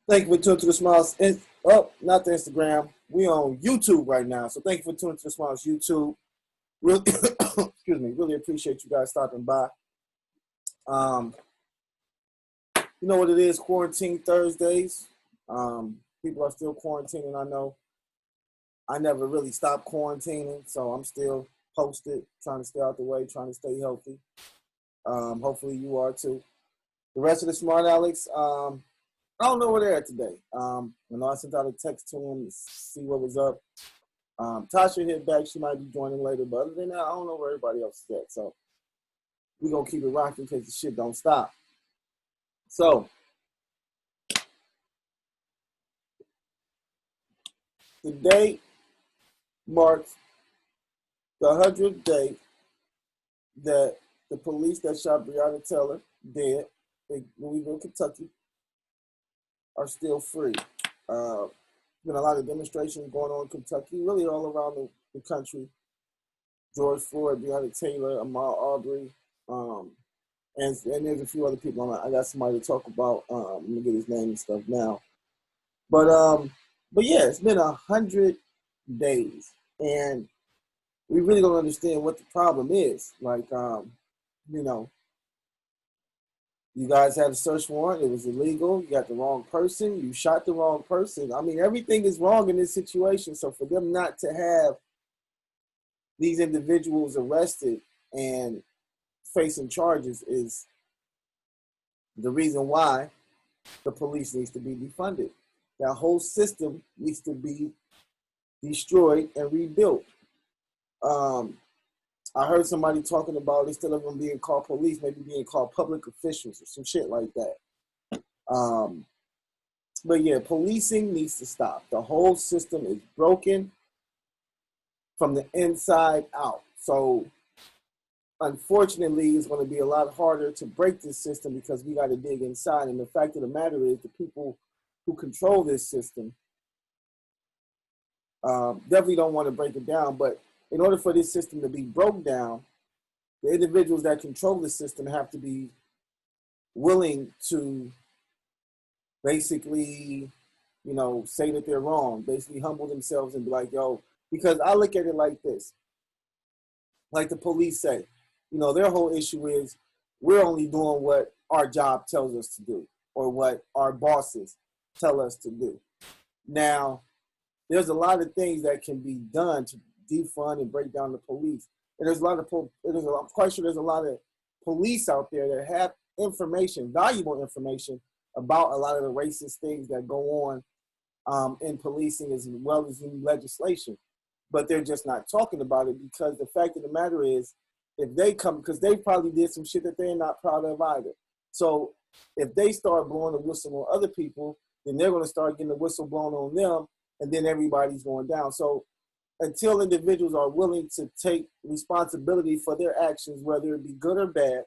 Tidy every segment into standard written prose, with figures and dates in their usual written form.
Thank you for tuning to the Smiles. Not the Instagram. We on YouTube right now. So thank you for tuning to the Smiles YouTube. Really, excuse me. Really appreciate you guys stopping by. You know what it is? Quarantine Thursdays. People are still quarantining. I know. I never really stopped quarantining, so I'm still posted, trying to stay out the way, trying to stay healthy. Hopefully you are too. The rest of the Smartalecs, I don't know where they're at today. I sent out a text to them to see what was up. Tasha hit back. She might be joining later. But other than that, I don't know where everybody else is at. So we're going to keep it rocking because the shit don't stop. So today marks the 100th day that the police that shot Breonna Taylor dead in Louisville, Kentucky, are still free. Been a lot of demonstrations going on in Kentucky, really all around the country. George Floyd, Breonna Taylor, Ahmaud Arbery, and there's a few other people. I got somebody to talk about. I'm gonna get his name and stuff now. But yeah, it's been 100 days, and we really don't understand what the problem is. You guys had a search warrant. It was illegal. You got the wrong person. You shot the wrong person. I mean, everything is wrong in this situation. So for them not to have these individuals arrested and facing charges is the reason why the police needs to be defunded. That whole system needs to be destroyed and rebuilt. I heard somebody talking about, instead of them being called police, maybe being called public officials or some shit like that. But yeah, policing needs to stop. The whole system is broken from the inside out. So unfortunately, it's going to be a lot harder to break this system because we got to dig inside. And the fact of the matter is, the people who control this system definitely don't want to break it down. But in order for this system to be broke down, the individuals that control the system have to be willing to basically, say that they're wrong, basically humble themselves and be like, yo, because I look at it like this. Like the police say, their whole issue is we're only doing what our job tells us to do or what our bosses tell us to do. Now, there's a lot of things that can be done to defund and break down the police. And I'm quite sure there's a lot of police out there that have information, valuable information about a lot of the racist things that go on in policing as well as in legislation. But they're just not talking about it because the fact of the matter is, if they come, because they probably did some shit that they're not proud of either. So if they start blowing the whistle on other people, then they're going to start getting the whistle blown on them, and then everybody's going down. So until individuals are willing to take responsibility for their actions, whether it be good or bad,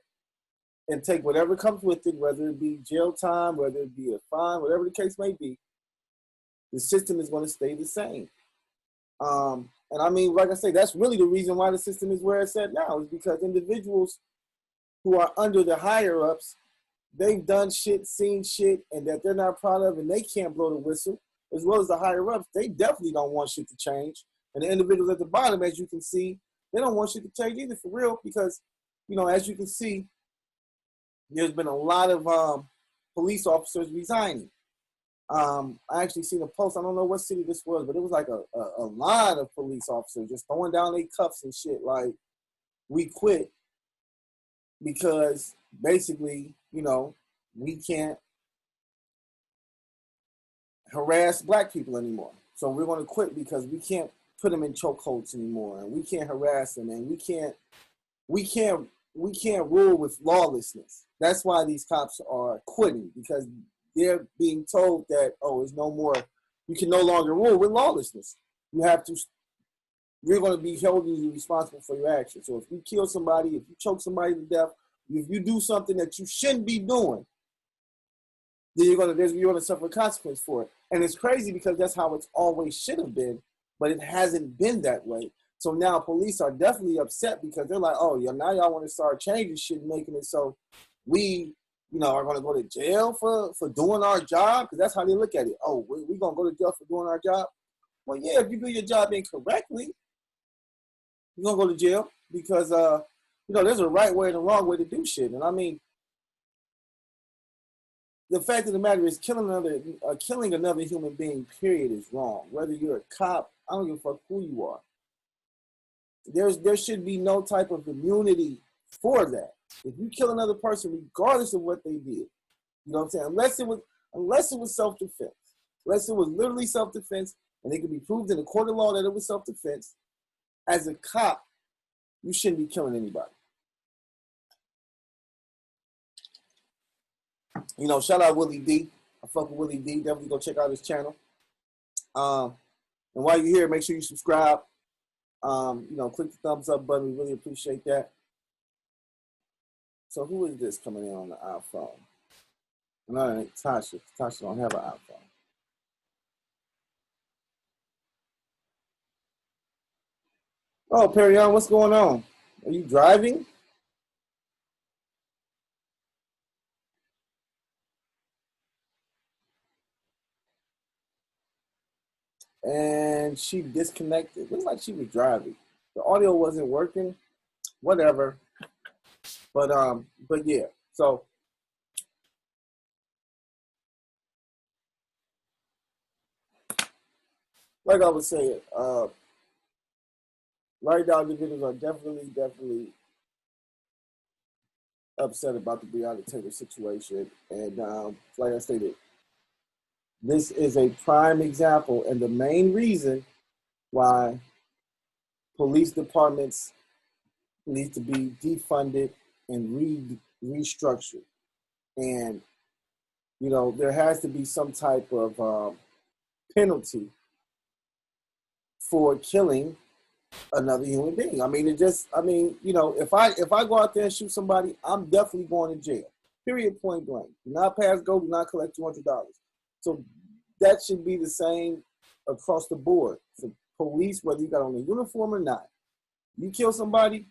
and take whatever comes with it, whether it be jail time, whether it be a fine, whatever the case may be, the system is going to stay the same. And I mean, like I say, that's really the reason why the system is where it's at now, is because individuals who are under the higher-ups, they've done shit, seen shit, and that they're not proud of, and they can't blow the whistle, as well as the higher-ups. They definitely don't want shit to change. And the individuals at the bottom, as you can see, they don't want shit to change either, for real, because, as you can see, there's been a lot of police officers resigning. I actually seen a post, I don't know what city this was, but it was like a line of police officers just throwing down their cuffs and shit, like, we quit because basically, we can't harass black people anymore. So we're going to quit because we can't put them in chokeholds anymore, and we can't harass them, and we can't rule with lawlessness. That's why these cops are quitting, because they're being told that, it's no more, you can no longer rule with lawlessness. We're going to be holding you responsible for your actions. So if you kill somebody, if you choke somebody to death, if you do something that you shouldn't be doing, then you're going to suffer a consequence for it. And it's crazy because that's how it's always should have been, but it hasn't been that way. So now police are definitely upset because they're like, now y'all want to start changing shit and making it so we are going to go to jail for doing our job, because that's how they look at it. Oh, we going to go to jail for doing our job? Well, yeah, if you do your job incorrectly, you're going to go to jail, because, there's a right way and a wrong way to do shit. And I mean, the fact of the matter is killing another human being, period, is wrong. Whether you're a cop, I don't give a fuck who you are. There should be no type of immunity for that. If you kill another person, regardless of what they did, you know what I'm saying? Unless it was self-defense. Unless it was literally self-defense, and it could be proved in a court of law that it was self-defense, as a cop, you shouldn't be killing anybody. Shout out Willie D. I fuck with Willie D. Definitely go check out his channel. And while you're here, make sure you subscribe. Click the thumbs up button. We really appreciate that. So who is this coming in on the iPhone? No, it ain't Tasha. Tasha don't have an iPhone. Oh, Perion, what's going on? Are you driving? And she disconnected. Looks like she was driving. The audio wasn't working. Whatever. But yeah. So like I was saying, right now individuals are definitely upset about the Breonna Taylor situation. And like I stated, this is a prime example and the main reason why police departments need to be defunded and restructured. And, there has to be some type of penalty for killing another human being. I mean, if I go out there and shoot somebody, I'm definitely going to jail. Period, point blank. Do not pass go, do not collect $200. So that should be the same across the board for police, whether you got on a uniform or not. You kill somebody,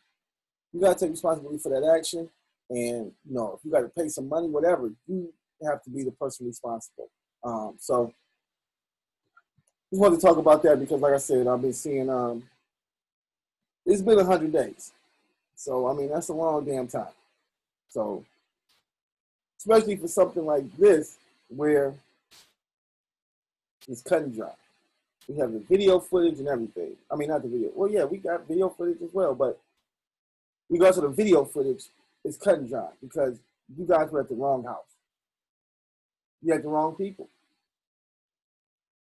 you got to take responsibility for that action. And, if you got to pay some money, whatever, you have to be the person responsible. So just wanted to talk about that because, like I said, I've been seeing, it's been 100 days. So, I mean, that's a long damn time. So, especially for something like this, where it's cut and dry. We have the video footage and everything. I mean, not the video. Well, yeah, we got video footage as well, but regards to the video footage, it's cut and dry because you guys were at the wrong house. You had the wrong people.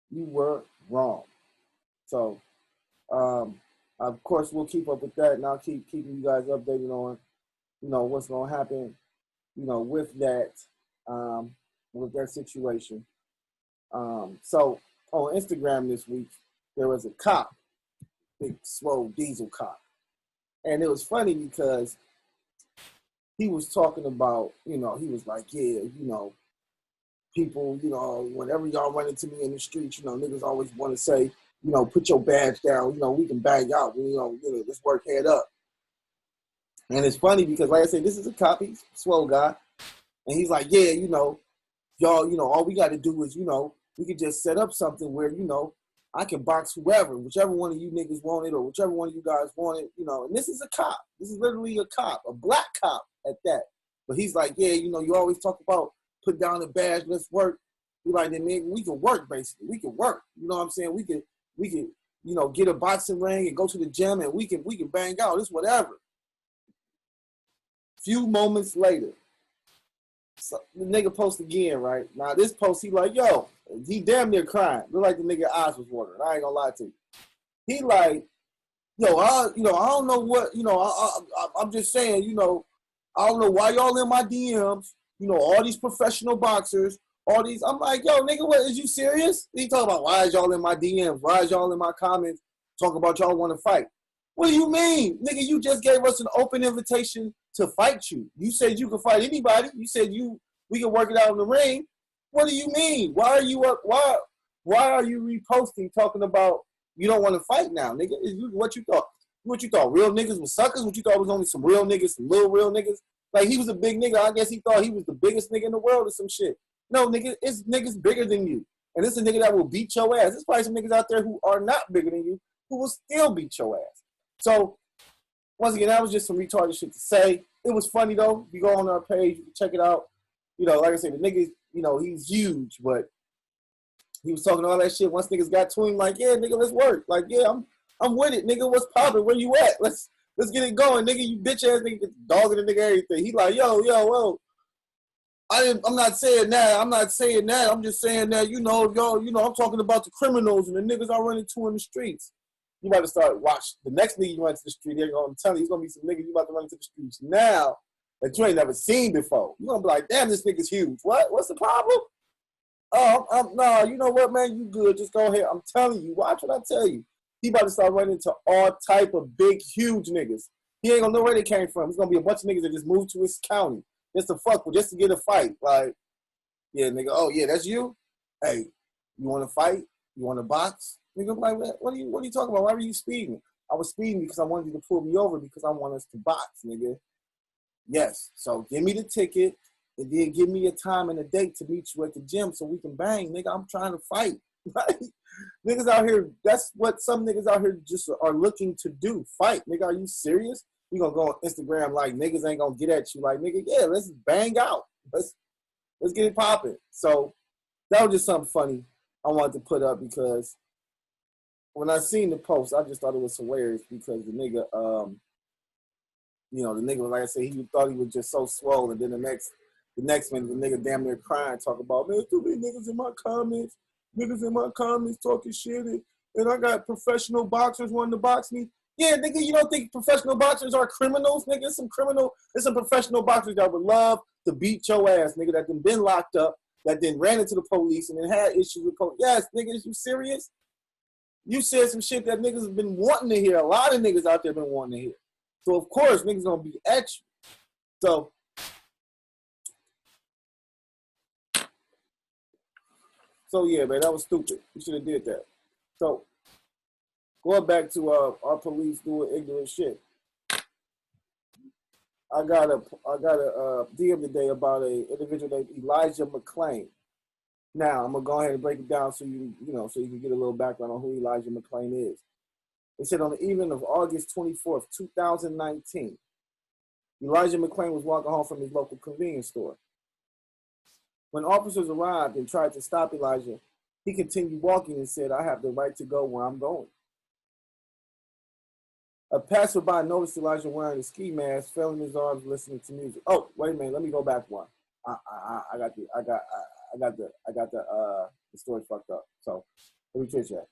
You were wrong. So, of course, we'll keep up with that, and I'll keep keeping you guys updated on, what's going to happen, with that situation. So on Instagram this week, there was a cop, big, swole diesel cop. And it was funny because he was talking about, he was like, yeah, people, whenever y'all run into me in the street, niggas always want to say, put your badge down, we can bang out, let's work head up. And it's funny because, like I said, this is a cop, he's a swole guy. And he's like, yeah, y'all, all we got to do is, we could just set up something where, I can box whoever, whichever one of you niggas want it or whichever one of you guys want it, and this is a cop. This is literally a cop, a black cop at that. But he's like, yeah, you always talk about put down the badge, let's work. He's like, then nigga, we can work basically. We can work. You know what I'm saying? We can, get a boxing ring and go to the gym and we can bang out. It's whatever. Few moments later, so the nigga post again, right? Now this post, he like, yo, he damn near crying. Look like the nigga eyes was watering. I ain't gonna lie to you. He like, yo, I don't know what, I'm just saying, I don't know why y'all in my DMs, all these professional boxers, all these, I'm like, yo, nigga, what, is you serious? He talking about, why is y'all in my DMs? Why is y'all in my comments talking about y'all want to fight? What do you mean? Nigga, you just gave us an open invitation to fight you. You said you could fight anybody. You said we can work it out in the ring. What do you mean? Why are you reposting talking about you don't want to fight now, nigga? What you thought? What you thought? Real niggas was suckers? What you thought was only some real niggas, some little real niggas Like, he was a big nigga. I guess he thought he was the biggest nigga in the world or some shit. No, nigga, it's niggas bigger than you. And it's a nigga that will beat your ass. There's probably some niggas out there who are not bigger than you who will still beat your ass. So, once again, that was just some retarded shit to say. It was funny, though. You go on our page, you can check it out. You know, like I said, the nigga, you know, he's huge, but he was talking all that shit. Once niggas got to him, like, yeah, nigga, let's work. Like, yeah, I'm with it, nigga. What's poppin'? Where you at? Let's get it going, nigga. You bitch ass nigga, dogging the nigga everything. He like, yo. I'm not saying that. I'm just saying that, you know, I'm talking about the criminals and the niggas I run into in the streets. You about to start watch the next nigga you run to the street. I'm telling you, he's gonna be some nigga you about to run into the streets now that you ain't never seen before. You gonna be like, damn, this nigga's huge. What? What's the problem? Oh, no, you know what, man? You good. Just go ahead. I'm telling you. Watch what I tell you. He about to start running into all type of big, huge niggas. He ain't gonna know where they came from. It's gonna be a bunch of niggas that just moved to his county just to fuck with, just to get a fight. Like, yeah, nigga, oh, yeah, that's you? Hey, you want to fight? You want to box? Nigga, like, what are you talking about? Why were you speeding? I was speeding because I wanted you to pull me over because I want us to box, nigga. Yes, so give me the ticket and then give me a time and a date to meet you at the gym so we can bang, nigga. I'm trying to fight. Right? Niggas out here, that's what some niggas out here just are looking to do. Fight, nigga. Are you serious? You gonna go on Instagram like niggas ain't gonna get at you. Like, nigga, yeah, let's bang out. Let's get it popping. So that was just something funny I wanted to put up because when I seen the post, I just thought it was hilarious because the nigga, you know, the nigga, like I said, he thought he was just so swole, and then the next minute, the nigga damn near crying, talk about, man, too many niggas in my comments talking shit, and I got professional boxers wanting to box me. Yeah, nigga, you don't think professional boxers are criminals, nigga? There's some professional boxers that would love to beat your ass, nigga, that been locked up, that then ran into the police and then had issues with police. Yes, nigga, is you serious? You said some shit that niggas have been wanting to hear. A lot of niggas out there been wanting to hear. So, of course, niggas gonna be at you. So yeah, man, that was stupid. You should have did that. So, going back to our police doing ignorant shit. I got a DM today about a individual named Elijah McClain. Now, I'm gonna go ahead and break it down so you can get a little background on who Elijah McClain is. It said on the evening of August 24th, 2019, Elijah McClain was walking home from his local convenience store. When officers arrived and tried to stop Elijah, he continued walking and said, I have the right to go where I'm going. A passerby noticed Elijah wearing a ski mask, fell in his arms, listening to music. Oh, wait a minute, let me go back one. I got the story fucked up. So let me change that.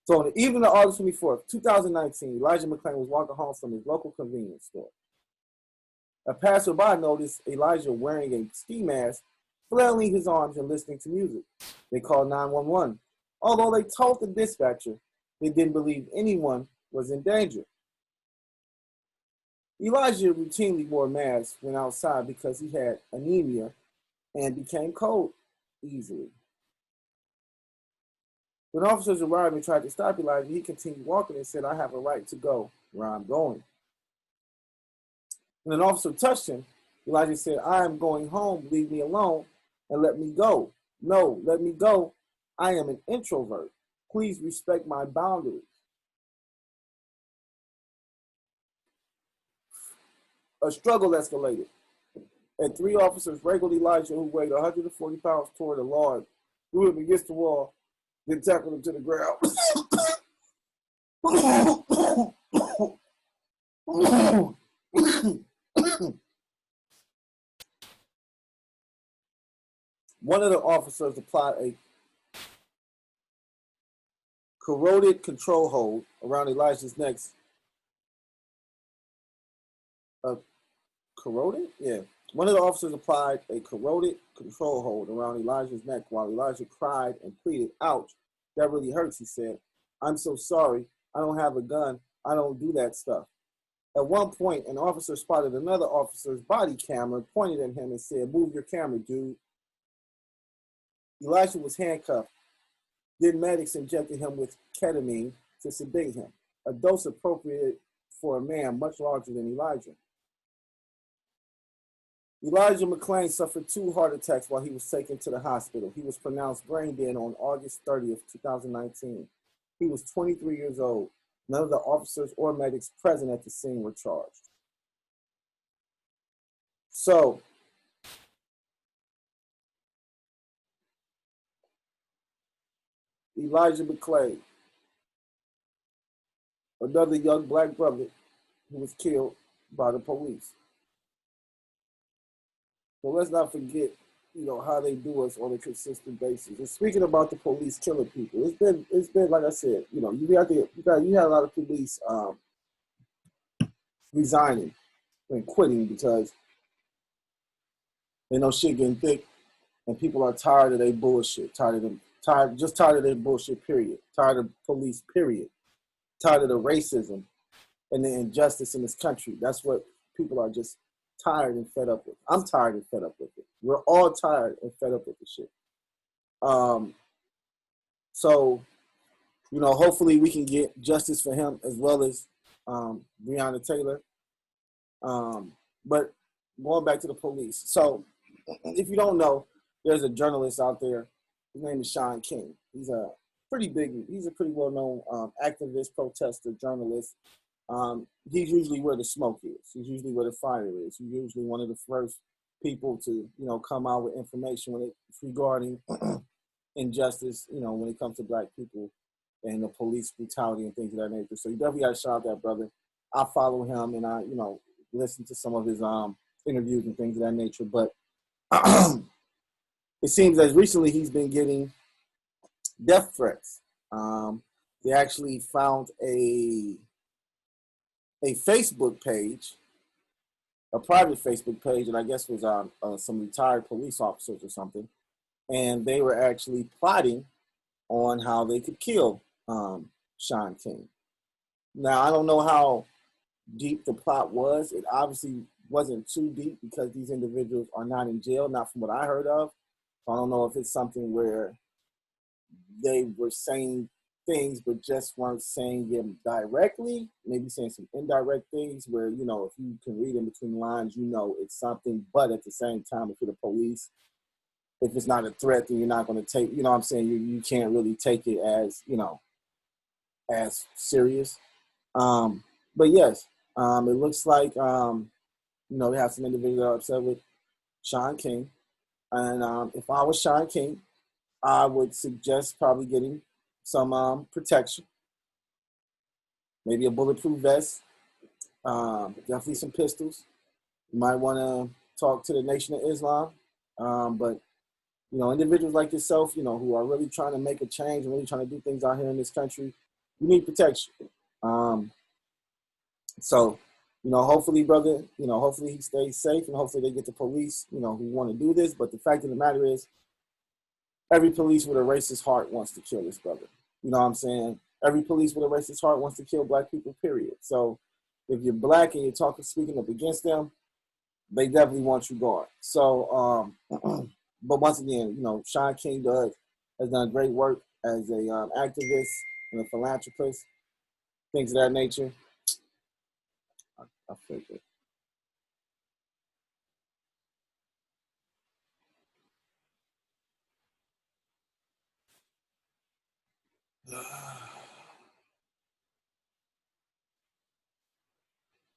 So on the evening of August 24th, 2019, Elijah McClain was walking home from his local convenience store. A passerby noticed Elijah wearing a ski mask, flailing his arms and listening to music. They called 911. Although they told the dispatcher they didn't believe anyone was in danger. Elijah routinely wore masks when outside because he had anemia and became cold easily. When officers arrived and tried to stop Elijah, he continued walking and said, I have a right to go where I'm going. When an officer touched him, Elijah said, I am going home, leave me alone, and let me go. No, let me go. I am an introvert. Please respect my boundaries. A struggle escalated, and three officers wrangled Elijah, who weighed 140 pounds, toward the lawn, threw him against the wall, then tackled him to the ground. One of the officers applied a corroded control hold around Elijah's neck. Corroded? Yeah. One of the officers applied a corroded control hold around Elijah's neck while Elijah cried and pleaded, ouch, that really hurts, he said. I'm so sorry. I don't have a gun. I don't do that stuff. At one point, an officer spotted another officer's body camera, pointed at him and said, move your camera, dude. Elijah was handcuffed. Then medics injected him with ketamine to sedate him, a dose appropriate for a man much larger than Elijah. Elijah McClain suffered 2 heart attacks while he was taken to the hospital. He was pronounced brain dead on August 30th, 2019. He was 23 years old. None of the officers or medics present at the scene were charged. So, Elijah McClain, another young black brother who was killed by the police. So let's not forget, how they do us on a consistent basis. And speaking about the police killing people, it's been like I said, you had a lot of police resigning and quitting because they know shit getting thick, and people are tired of their bullshit, tired of their bullshit. Period. Tired of police. Period. Tired of the racism and the injustice in this country. That's what people are just tired and fed up with. I'm tired and fed up with it. We're all tired and fed up with the shit. So, hopefully we can get justice for him as well as Breonna Taylor. But going back to the police. So, if you don't know, there's a journalist out there. His name is Shaun King. He's a pretty well-known activist, protester, journalist. He's usually where the smoke is. He's usually where the fire is. He's usually one of the first people to, come out with information regarding injustice, when it comes to black people and the police brutality and things of that nature. So you definitely got to shout out that brother. I follow him and I, listen to some of his interviews and things of that nature. But it seems as recently he's been getting death threats. They actually found a Facebook page, a private Facebook page, that I guess was some retired police officers or something, and they were actually plotting on how they could kill Shaun King. Now, I don't know how deep the plot was. It obviously wasn't too deep because these individuals are not in jail, not from what I heard of. So I don't know if it's something where they were saying things but just weren't saying them directly, maybe saying some indirect things where, if you can read in between the lines, it's something, but at the same time, if you're the police, if it's not a threat, then you're not going to take, what I'm saying, you can't really take it as, as serious. But yes, it looks like, we have some individuals that are upset with Shaun King. And if I was Shaun King, I would suggest probably getting some protection, maybe a bulletproof vest, definitely some pistols. You might want to talk to the Nation of Islam, but individuals like yourself, who are really trying to make a change and really trying to do things out here in this country, you need protection. So, hopefully, brother, hopefully he stays safe and hopefully they get the police, who want to do this. But the fact of the matter is, every police with a racist heart wants to kill this brother. You know what I'm saying? Every police with a racist heart wants to kill black people, period. So if you're black and you're speaking up against them, they definitely want you gone. So, but once again, Shaun King has done great work as a activist and a philanthropist, things of that nature. I figured.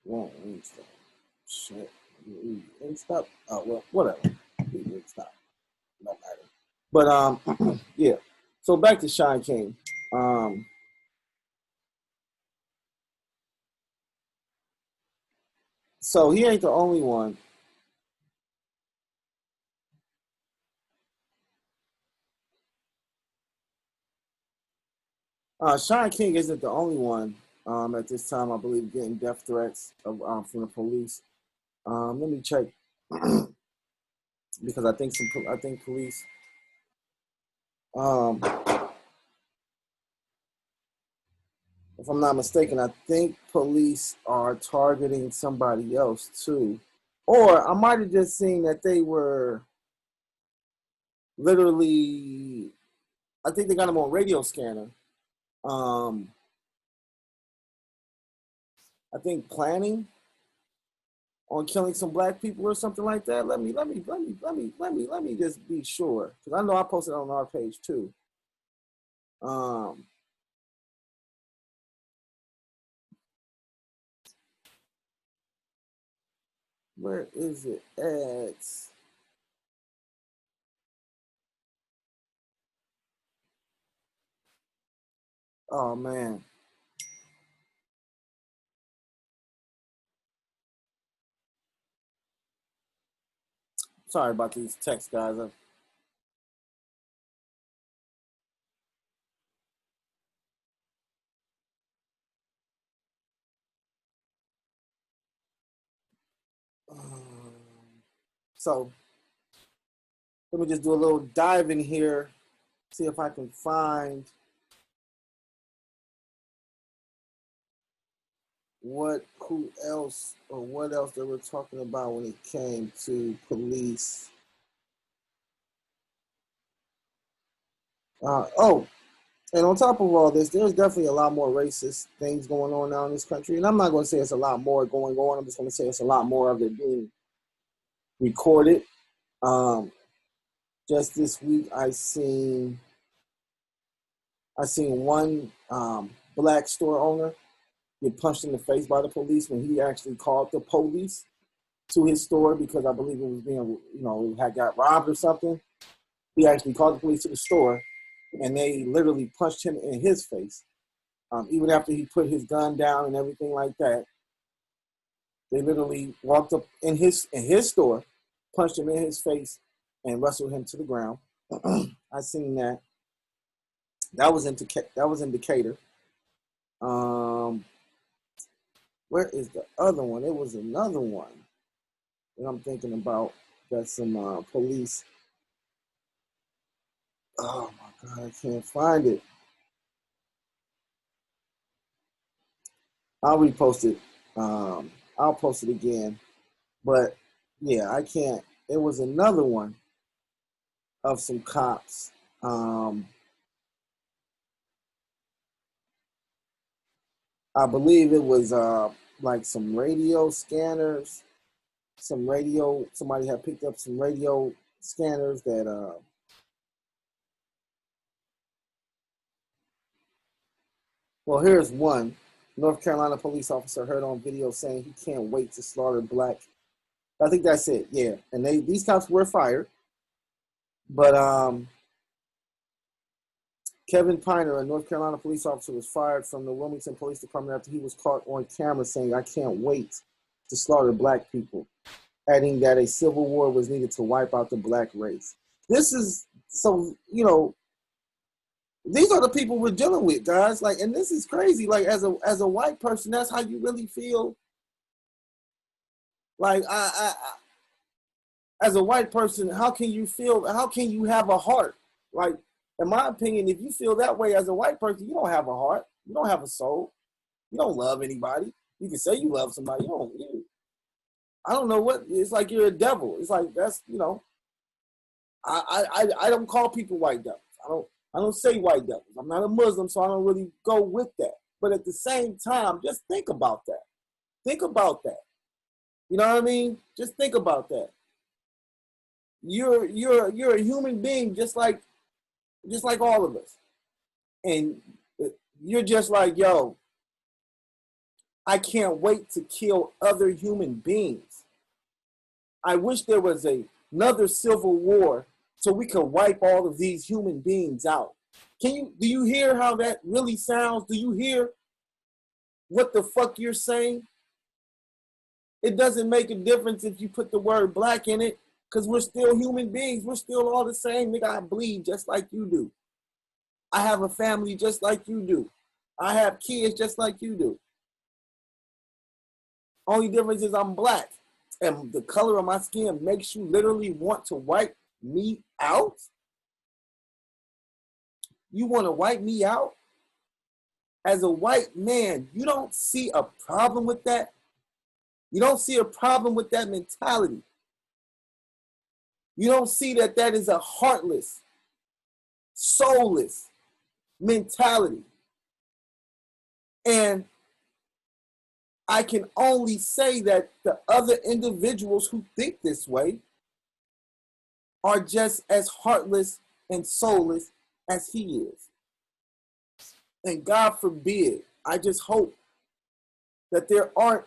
Well, stop. Shit. Stop. Oh, well, whatever. Stop. No matter. But yeah. So back to Shaun King. So he ain't the only one. Shaun King isn't the only one at this time, I believe, getting death threats from the police. Let me check because I think police. Um, if I'm not mistaken, I think police are targeting somebody else too, or I might have just seen that they were literally. I think they got him on radio scanner. Um, I think planning on killing some black people or something like that. Let me just be sure, because I know I posted on our page too. Where is it at? Oh man. Sorry about these texts, guys. So let me just do a little dive in here, see if I can find what else they were talking about when it came to police. And on top of all this, there's definitely a lot more racist things going on now in this country. And I'm not going to say it's a lot more going on. I'm just going to say it's a lot more of it being recorded. Just this week, I seen one black store owner get punched in the face by the police when he actually called the police to his store because I believe it was being, had got robbed or something. He actually called the police to the store, and they literally punched him in his face. Even after he put his gun down and everything like that, they literally walked up in his store, punched him in his face, and wrestled him to the ground. I seen that. That was in Decatur. Where is the other one? It was another one that I'm thinking about. Got some police. Oh my God, I can't find it. I'll repost it. I'll post it again. But yeah, I can't. It was another one of some cops. I believe it was like some radio scanners. Somebody had picked up some radio scanners that well, here's one. North Carolina police officer heard on video saying he can't wait to slaughter black. I think that's it, yeah. And these cops were fired. But Kevin Piner, a North Carolina police officer, was fired from the Wilmington Police Department after he was caught on camera saying, "I can't wait to slaughter black people," adding that a civil war was needed to wipe out the black race. This is, so, these are the people we're dealing with, guys. Like, and this is crazy. Like, as a white person, that's how you really feel. Like, I as a white person, how can you have a heart? Like, in my opinion, if you feel that way as a white person, you don't have a heart. You don't have a soul. You don't love anybody. You can say you love somebody. I don't know what. It's like you're a devil. It's like that's, I don't call people white devils. I don't say white devils. I'm not a Muslim, so I don't really go with that. But at the same time, just think about that. Think about that. You know what I mean? Just think about that. You're a human being just like all of us. And you're just like, yo, I can't wait to kill other human beings. I wish there was another civil war so we could wipe all of these human beings out. Do you hear how that really sounds? Do you hear what the fuck you're saying? It doesn't make a difference if you put the word black in it, because we're still human beings. We're still all the same. Nigga, I bleed just like you do. I have a family just like you do. I have kids just like you do. Only difference is I'm black. And the color of my skin makes you literally want to wipe me out? You want to wipe me out? As a white man, you don't see a problem with that? You don't see a problem with that mentality. You don't see that is a heartless, soulless mentality. And I can only say that the other individuals who think this way are just as heartless and soulless as he is. And God forbid, I just hope that there aren't,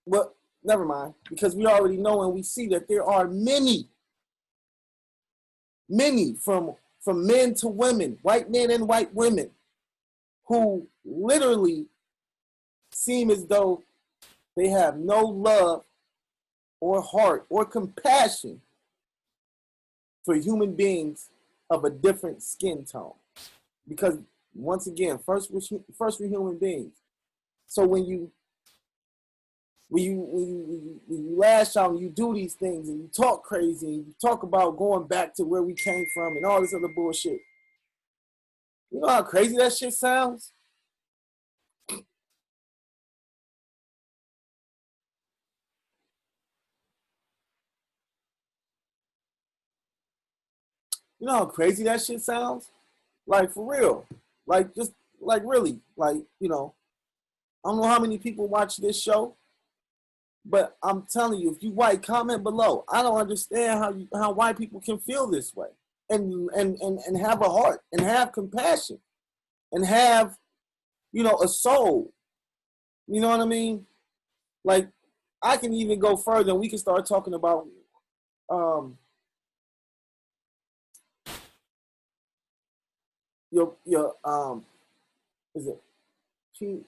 well, never mind, because we already know and we see that there are many from men to women, white men and white women, who literally seem as though they have no love or heart or compassion for human beings of a different skin tone. Because once again, first we're human beings. So when you lash out and you do these things and you talk crazy and you talk about going back to where we came from and all this other bullshit, you know how crazy that shit sounds? You know how crazy that shit sounds? Like, for real. Like, just, like, really. Like, you know, I don't know how many people watch this show, but I'm telling you, if you white, comment below. I don't understand how white people can feel this way and have a heart and have compassion and have, you know, a soul. You know what I mean? Like, I can even go further and we can start talking about your is it your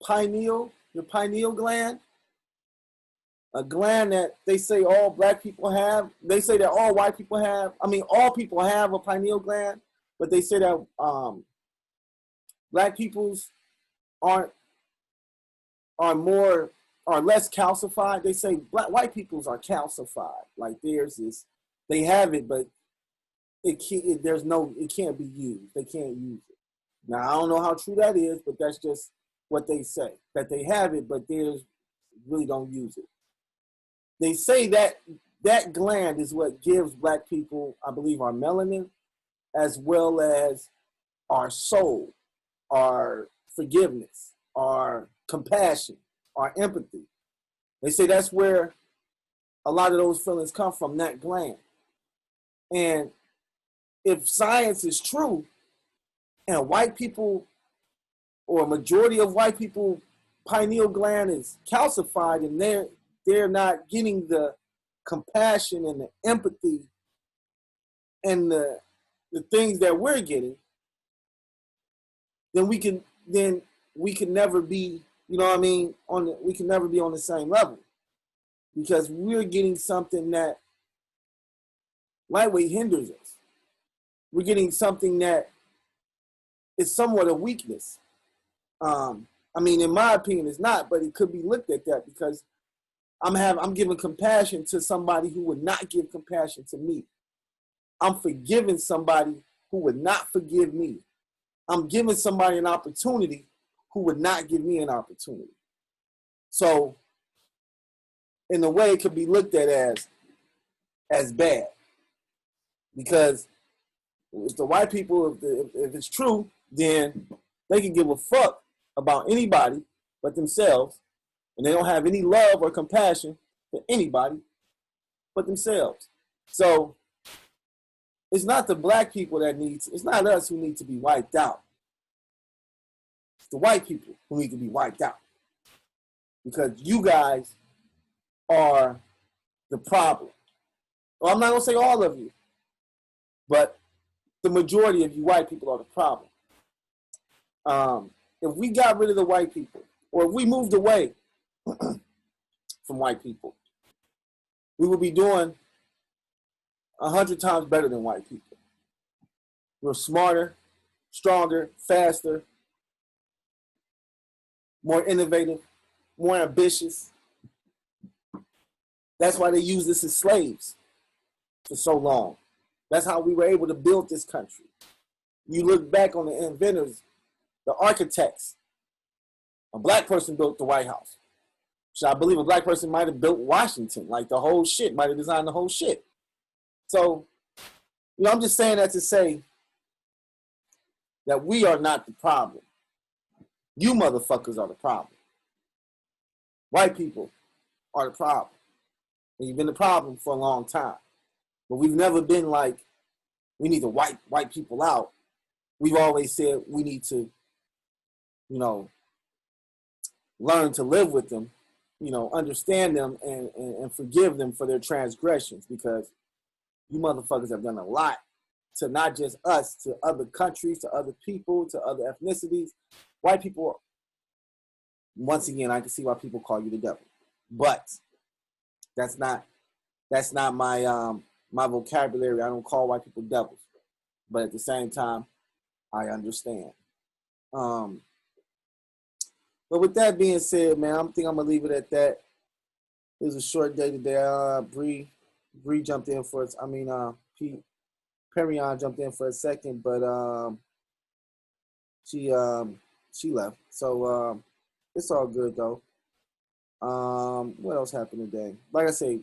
pineal gland, a gland that they say all black people have. They say that all white people have. I mean, all people have a pineal gland, but they say that black people's are less calcified. They say white people's are calcified. Like theirs is, they have it, but it can't be used. They can't use it. Now I don't know how true that is, but that's just what they say, that they have it, but theirs really don't use it. They say that that gland is what gives black people, I believe, our melanin, as well as our soul, our forgiveness, our compassion, our empathy. They say that's where a lot of those feelings come from, that gland. And if science is true, and white people, or a majority of white people, pineal gland is calcified, and they're not getting the compassion and the empathy and the things that we're getting, then we can never be, you know what I mean, we can never be on the same level, because we're getting something that lightweight hinders us. We're getting something that is somewhat a weakness. I mean, in my opinion, it's not, but it could be looked at that, because I'm giving compassion to somebody who would not give compassion to me. I'm forgiving somebody who would not forgive me. I'm giving somebody an opportunity who would not give me an opportunity. So, in a way, it could be looked at as bad, because if the white people, if it's true, then they can give a fuck about anybody but themselves, and they don't have any love or compassion for anybody but themselves. So it's not the black people it's not us who need to be wiped out. It's the white people who need to be wiped out, because you guys are the problem. Well, I'm not going to say all of you, but the majority of you white people are the problem. If we got rid of the white people, or if we moved away from white people, we would be doing 100 times better than white people. We're smarter, stronger, faster, more innovative, more ambitious. That's why they used us as slaves for so long. That's how we were able to build this country. You look back on the inventors, the architects. A black person built the White House. So I believe a black person might have built Washington, like the whole shit, might have designed the whole shit. So, you know, I'm just saying that to say that we are not the problem. You motherfuckers are the problem. White people are the problem. And you've been the problem for a long time. But we've never been like, we need to wipe white people out. We've always said we need to, learn to live with them, understand them and forgive them for their transgressions, because you motherfuckers have done a lot to not just us, to other countries, to other people, to other ethnicities. White people, once again, I can see why people call you the devil. But that's not my my vocabulary. I don't call white people devils. But at the same time, I understand. But with that being said, man, I think I'm gonna leave it at that. It was a short day today. Bree jumped in for us. Pete Perion jumped in for a second, but she left. So it's all good though. What else happened today? Like I say,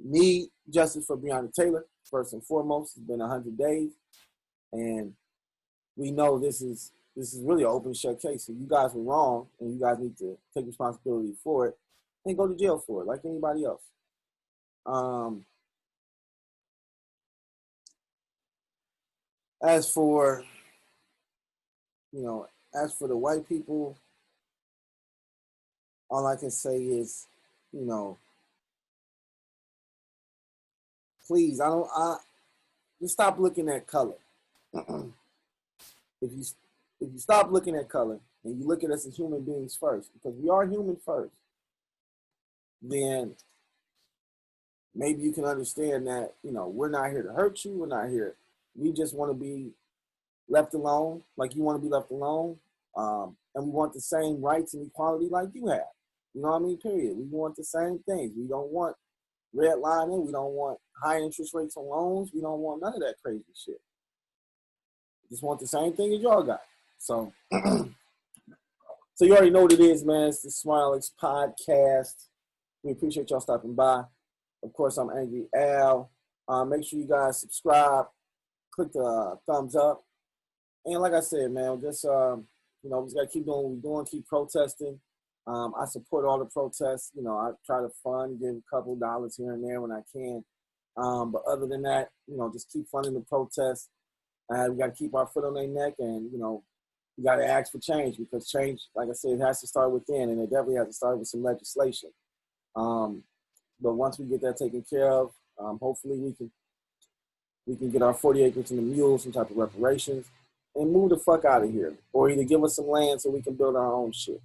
need justice for Breonna Taylor first and foremost. It's been 100 days, and we know this is really an open shut case. So you guys were wrong, and you guys need to take responsibility for it and go to jail for it, like anybody else. As for the white people, all I can say is, please, just stop looking at color. If you stop looking at color and you look at us as human beings first, because we are human first, then maybe you can understand that, we're not here to hurt you. We're not here. We just want to be left alone, like you want to be left alone. And we want the same rights and equality like you have. You know what I mean? Period. We want the same things. We don't want redlining. We don't want high interest rates on loans. We don't want none of that crazy shit. We just want the same thing as y'all got. So, so you already know what it is, man. It's the Smartalecs Podcast. We appreciate y'all stopping by. Of course, I'm Angry Al. Make sure you guys subscribe. Click the thumbs up. And like I said, man, just, we just got to keep doing what we're doing, keep protesting. I support all the protests. I try to fund, give a couple dollars here and there when I can. But other than that, just keep funding the protests. We got to keep our foot on their neck, and, we got to ask for change, because change, like I said, it has to start within, and it definitely has to start with some legislation. But once we get that taken care of, hopefully we can get our 40 acres and the mules, some type of reparations, and move the fuck out of here. Or either give us some land so we can build our own shit.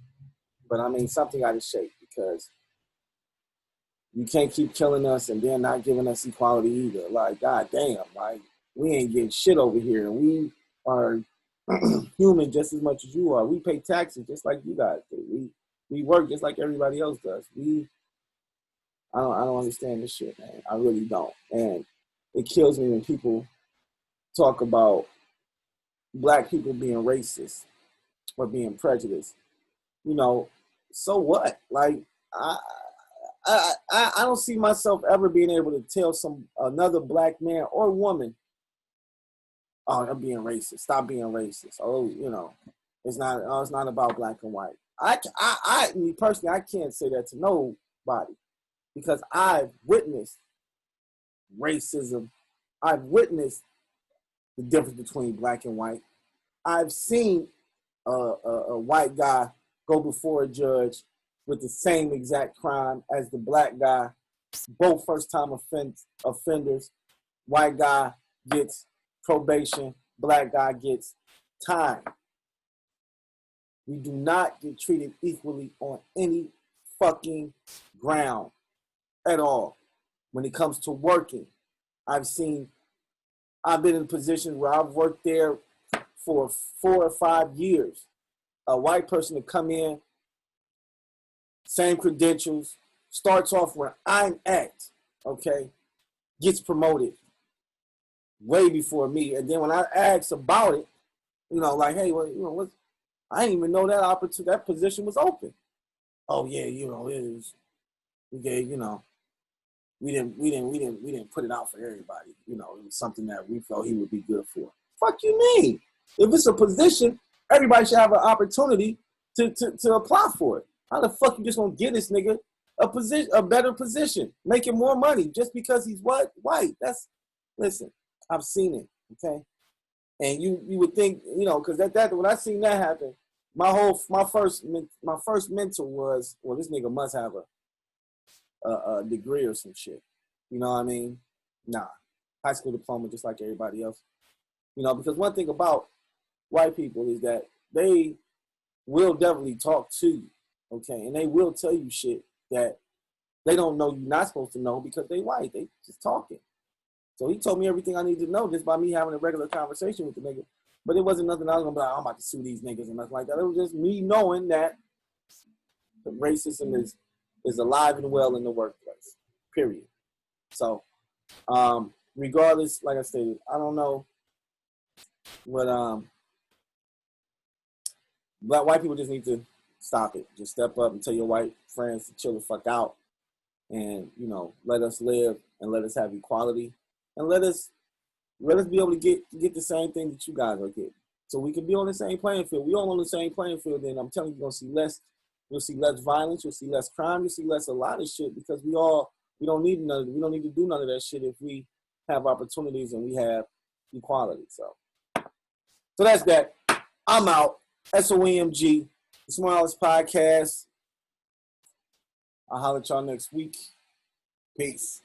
But something out of shape, because you can't keep killing us and then not giving us equality either. Like, goddamn, like, we ain't getting shit over here. And we are human just as much as you are. We pay taxes just like you guys do. We work just like everybody else does. I don't understand this shit, man. I really don't. And it kills me when people talk about black people being racist or being prejudiced. So what? Like, I don't see myself ever being able to tell another black man or woman, oh, I'm being racist. Stop being racist. Oh, it's not about black and white. Me personally, I can't say that to nobody, because I've witnessed racism. I've witnessed the difference between black and white. I've seen a white guy go before a judge with the same exact crime as the black guy, both first-time offenders. White guy gets probation, black guy gets time. We do not get treated equally on any fucking ground at all. When it comes to working, I've been in positions where I've worked there for 4 or 5 years. A white person to come in, same credentials, starts off where I'm at, okay, gets promoted way before me. And then when I ask about it, like, hey, well, I didn't even know that position was open. Oh yeah, it is. We gave, we didn't put it out for everybody. It was something that we felt he would be good for. Fuck you mean? If it's a position, everybody should have an opportunity to apply for it. How the fuck you just gonna get this nigga a better position, making more money just because he's what? White. Listen, I've seen it, okay? And you would think, because that when I seen that happen, my first mental was, well, this nigga must have a degree or some shit. You know what I mean? Nah, high school diploma just like everybody else. Because one thing about white people is that they will definitely talk to you, okay? And they will tell you shit that they don't know you're not supposed to know because they white. They just talking. So he told me everything I need to know just by me having a regular conversation with the nigga. But it wasn't nothing I was going to be like, I'm about to sue these niggas and nothing like that. It was just me knowing that the racism is alive and well in the workplace, period. So, regardless, like I stated, I don't know what black white people just need to stop it. Just step up and tell your white friends to chill the fuck out and, let us live and let us have equality and let us be able to get the same thing that you guys are getting. So we can be on the same playing field. We all on the same playing field, then I'm telling you, you'll see less violence, you'll see less crime, you'll see less a lot of shit because we don't need to do none of that shit if we have opportunities and we have equality. So that's that. I'm out. SOEMG, the Smartalecs Podcast. I'll holler at y'all next week. Peace.